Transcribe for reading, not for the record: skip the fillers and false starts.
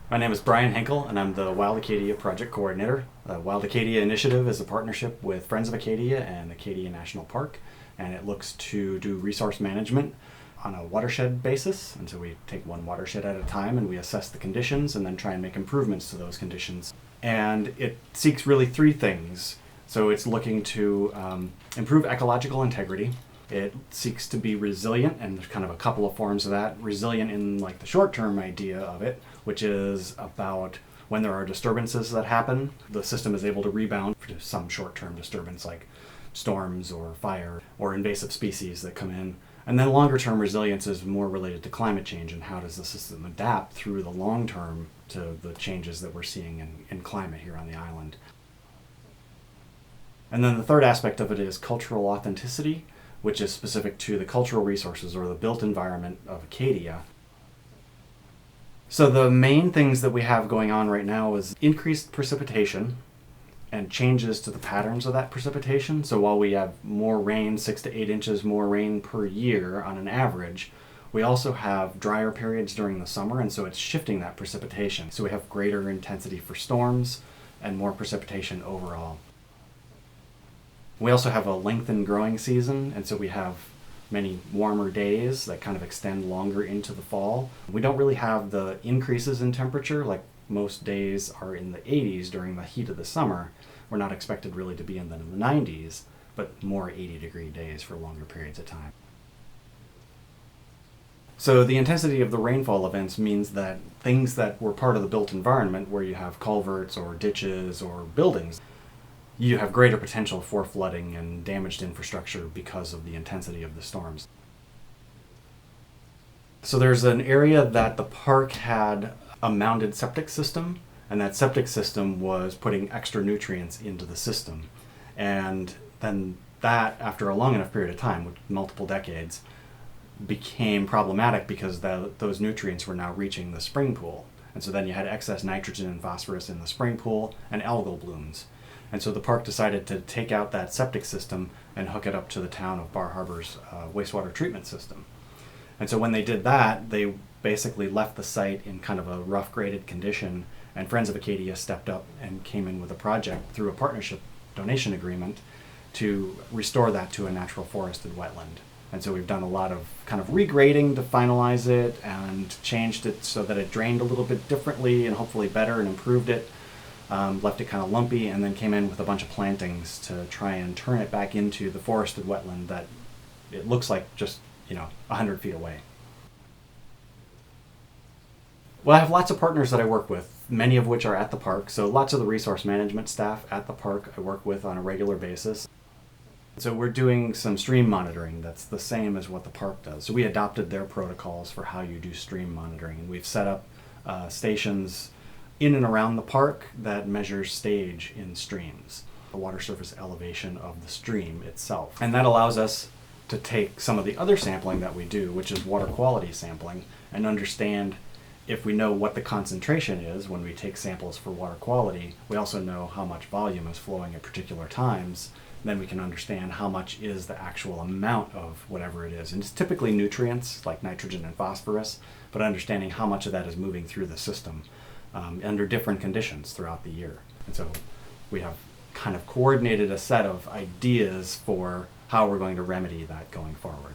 My name is Brian Henkel, and I'm the Wild Acadia Project Coordinator. The Wild Acadia Initiative is a partnership with Friends of Acadia and Acadia National Park, and it looks to do resource management on a watershed basis. And so we take one watershed at a time and we assess the conditions and then try and make improvements to those conditions. And it seeks really three things. So it's looking to improve ecological integrity. It seeks to be resilient, and there's kind of a couple of forms of that. Resilient in like the short-term idea of it, which is about when there are disturbances that happen, the system is able to rebound to some short-term disturbance like storms or fire or invasive species that come in. And then longer-term resilience is more related to climate change and how does the system adapt through the long term to the changes that we're seeing in climate here on the island. And then the third aspect of it is cultural authenticity, which is specific to the cultural resources or the built environment of Acadia. So the main things that we have going on right now is increased precipitation and changes to the patterns of that precipitation. So while we have more rain, 6 to 8 inches more rain per year on an average, we also have drier periods during the summer, and so it's shifting that precipitation. So we have greater intensity for storms and more precipitation overall. We also have a lengthened growing season, and so we have many warmer days that kind of extend longer into the fall. We don't really have the increases in temperature, like most days are in the 80s during the heat of the summer. We're not expected really to be in the 90s, but more 80-degree days for longer periods of time. So the intensity of the rainfall events means that things that were part of the built environment, where you have culverts or ditches or buildings, you have greater potential for flooding and damaged infrastructure because of the intensity of the storms. So there's an area that the park had a mounded septic system, and that septic system was putting extra nutrients into the system. And then that, after a long enough period of time, with multiple decades, became problematic because those nutrients were now reaching the spring pool. And so then you had excess nitrogen and phosphorus in the spring pool and algal blooms. And so the park decided to take out that septic system and hook it up to the town of Bar Harbor's wastewater treatment system. And so when they did that, they basically left the site in kind of a rough graded condition, and Friends of Acadia stepped up and came in with a project through a partnership donation agreement to restore that to a natural forested wetland. And so we've done a lot of kind of regrading to finalize it and changed it so that it drained a little bit differently and hopefully better, and improved it. Left it kind of lumpy, and then came in with a bunch of plantings to try and turn it back into the forested wetland that it looks like just, 100 feet away. Well, I have lots of partners that I work with, many of which are at the park. So lots of the resource management staff at the park I work with on a regular basis. So we're doing some stream monitoring that's the same as what the park does. So we adopted their protocols for how you do stream monitoring, and we've set up stations in and around the park that measures stage in streams, the water surface elevation of the stream itself. And that allows us to take some of the other sampling that we do, which is water quality sampling, and understand, if we know what the concentration is when we take samples for water quality, we also know how much volume is flowing at particular times. Then we can understand how much is the actual amount of whatever it is. And it's typically nutrients like nitrogen and phosphorus, but understanding how much of that is moving through the system under different conditions throughout the year. And so we have kind of coordinated a set of ideas for how we're going to remedy that going forward.